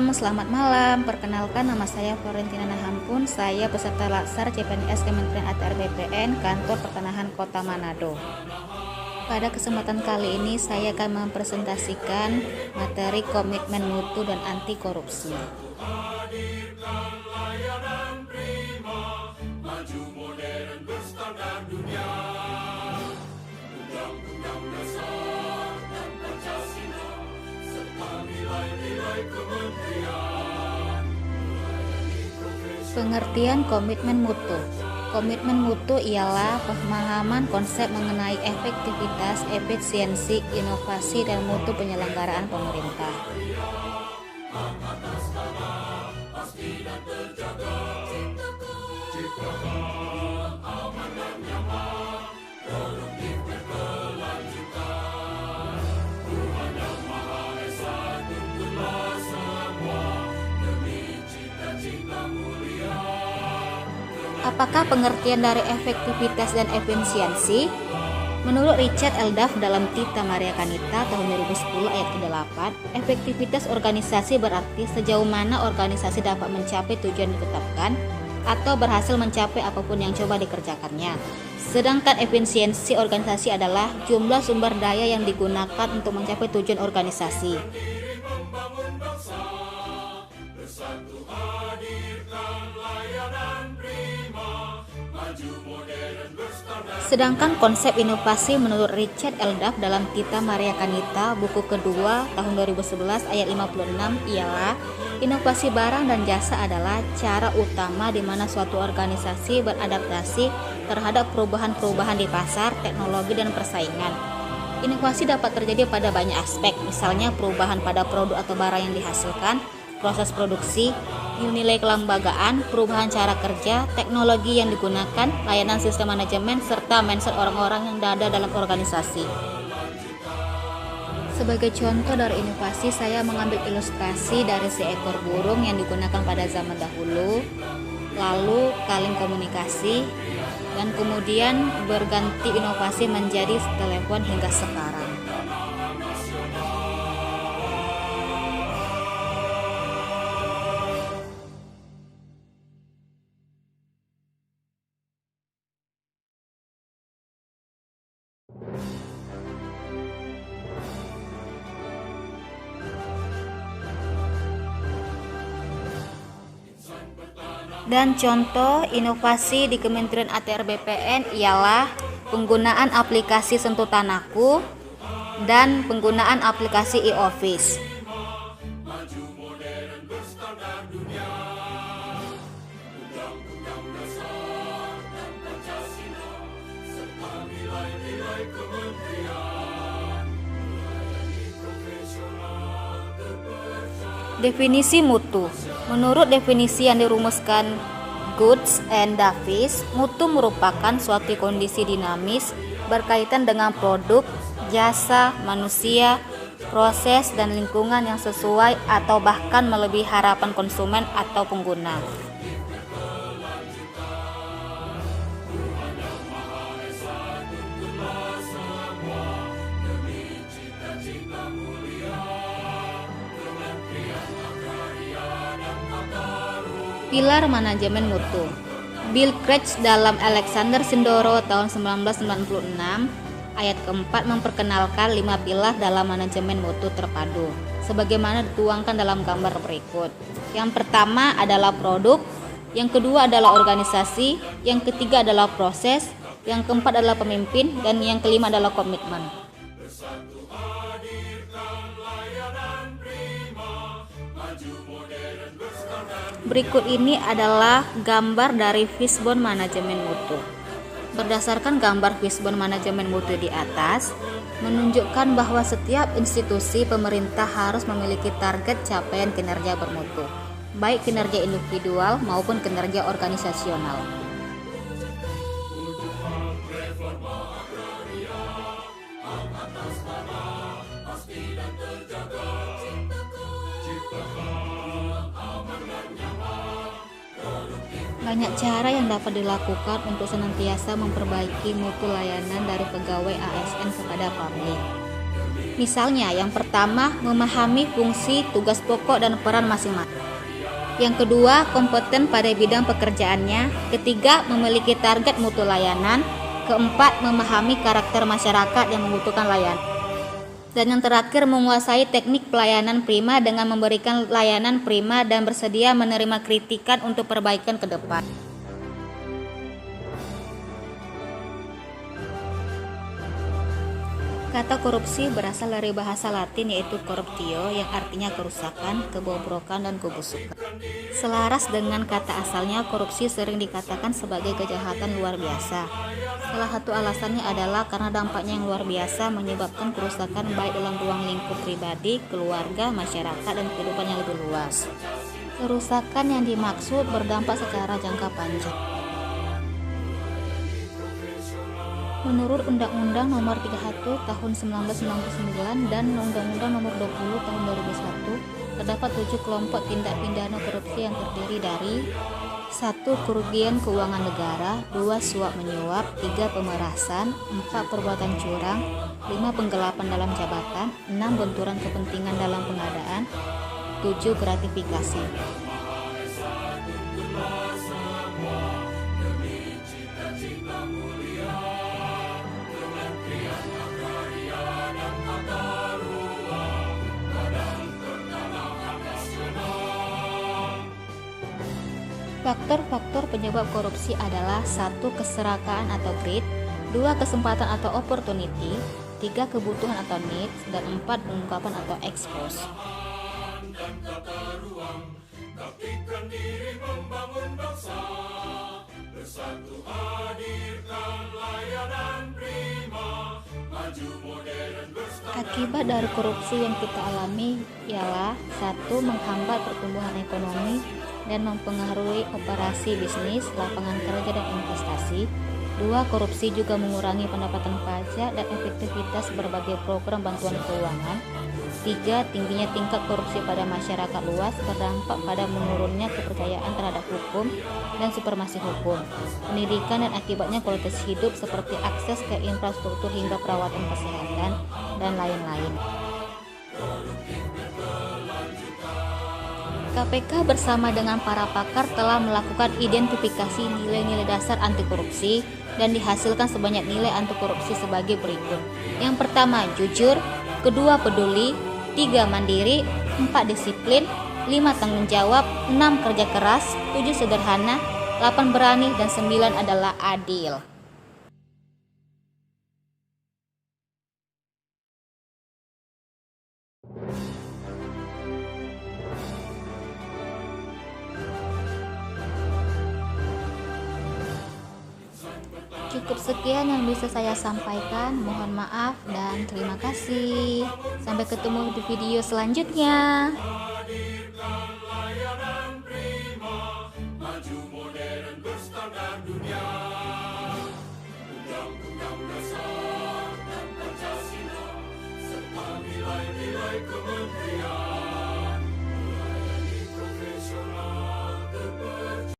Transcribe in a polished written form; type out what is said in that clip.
Shalom, selamat malam. Perkenalkan, nama saya Florentina Nahampun. Saya peserta Laksar CPNS Kementerian ATR BPN, Kantor Pertanahan Kota Manado. Pada kesempatan kali ini saya akan mempresentasikan materi komitmen mutu dan anti korupsi. Pengertian komitmen mutu. Komitmen mutu ialah pemahaman konsep mengenai efektivitas, efisiensi, inovasi, dan mutu penyelenggaraan pemerintah. Apakah pengertian dari efektivitas dan efisiensi? Menurut Richard L. Duff dalam Tita Maria Kanita tahun 2010 ayat ke-8, efektivitas organisasi berarti sejauh mana organisasi dapat mencapai tujuan ditetapkan atau berhasil mencapai apapun yang coba dikerjakannya. Sedangkan efisiensi organisasi adalah jumlah sumber daya yang digunakan untuk mencapai tujuan organisasi. Sedangkan konsep inovasi menurut Richard L. Duff dalam Tita Maria Kanita buku kedua tahun 2011 ayat 56 ialah inovasi barang dan jasa adalah cara utama di mana suatu organisasi beradaptasi terhadap perubahan-perubahan di pasar, teknologi, dan persaingan. Inovasi dapat terjadi pada banyak aspek, misalnya perubahan pada produk atau barang yang dihasilkan, proses produksi, nilai kelembagaan, perubahan cara kerja, teknologi yang digunakan, layanan sistem manajemen, serta mindset orang-orang yang ada dalam organisasi. Sebagai contoh dari inovasi, saya mengambil ilustrasi dari seekor burung yang digunakan pada zaman dahulu, lalu kaleng komunikasi, dan kemudian berganti inovasi menjadi telepon hingga sekarang. Dan contoh inovasi di Kementerian ATR BPN ialah penggunaan aplikasi Sentuh Tanahku dan penggunaan aplikasi e-office. Definisi mutu. Menurut definisi yang dirumuskan Goods and Davis, mutu merupakan suatu kondisi dinamis berkaitan dengan produk, jasa, manusia, proses, dan lingkungan yang sesuai atau bahkan melebihi harapan konsumen atau pengguna. Pilar manajemen mutu. Bill Craig dalam Alexander Sindoro tahun 1996 ayat keempat memperkenalkan 5 pilar dalam manajemen mutu terpadu sebagaimana dituangkan dalam gambar berikut. Yang pertama adalah produk, yang kedua adalah organisasi, yang ketiga adalah proses, yang keempat adalah pemimpin, dan yang kelima adalah komitmen. Berikut ini adalah gambar dari fishbone manajemen mutu. Berdasarkan gambar fishbone manajemen mutu di atas, menunjukkan bahwa setiap institusi pemerintah harus memiliki target capaian kinerja bermutu, baik kinerja individual maupun kinerja organisasional. Banyak cara yang dapat dilakukan untuk senantiasa memperbaiki mutu layanan dari pegawai ASN kepada publik. Misalnya, yang pertama, memahami fungsi, tugas pokok, dan peran masing-masing. Yang kedua, kompeten pada bidang pekerjaannya. Ketiga, memiliki target mutu layanan. Keempat, memahami karakter masyarakat yang membutuhkan layanan. Dan yang terakhir, menguasai teknik pelayanan prima dengan memberikan layanan prima dan bersedia menerima kritikan untuk perbaikan ke depan. Kata korupsi berasal dari bahasa Latin yaitu corruptio yang artinya kerusakan, kebobrokan, dan kebusukan. Selaras dengan kata asalnya, korupsi sering dikatakan sebagai kejahatan luar biasa. Salah satu alasannya adalah karena dampaknya yang luar biasa menyebabkan kerusakan baik dalam ruang lingkup pribadi, keluarga, masyarakat, dan kehidupan yang lebih luas. Kerusakan yang dimaksud berdampak secara jangka panjang. Menurut Undang-Undang Nomor 31 Tahun 1999 dan Undang-Undang Nomor 20 Tahun 2001, terdapat 7 kelompok tindak pidana korupsi yang terdiri dari 1. Kerugian keuangan negara, 2. Suap menyuap, 3. Pemerasan, 4. Perbuatan curang, 5. Penggelapan dalam jabatan, 6. Benturan kepentingan dalam pengadaan, 7. Gratifikasi. Faktor-faktor penyebab korupsi adalah 1. Keserakaan atau greed, 2. Kesempatan atau opportunity, 3. Kebutuhan atau needs, dan 4. Pengungkapan atau expose. Akibat dari korupsi yang kita alami ialah 1. Menghambat pertumbuhan ekonomi dan mempengaruhi operasi bisnis, lapangan kerja, dan investasi. 2. Korupsi juga mengurangi pendapatan pajak dan efektivitas berbagai program bantuan keuangan. 3. Tingginya tingkat korupsi pada masyarakat luas berdampak pada menurunnya kepercayaan terhadap hukum dan supremasi hukum, pendidikan, dan akibatnya kualitas hidup seperti akses ke infrastruktur hingga perawatan kesehatan, dan lain-lain. KPK bersama dengan para pakar telah melakukan identifikasi nilai-nilai dasar anti korupsi dan dihasilkan sebanyak nilai anti korupsi sebagai berikut. Yang pertama, jujur, kedua, peduli, 3. Mandiri, 4. Disiplin, 5. Tanggung jawab, 6. Kerja keras, 7. Sederhana, 8. Berani, dan 9 adalah adil. Cukup sekian yang bisa saya sampaikan. Mohon maaf dan terima kasih. Sampai ketemu di video selanjutnya.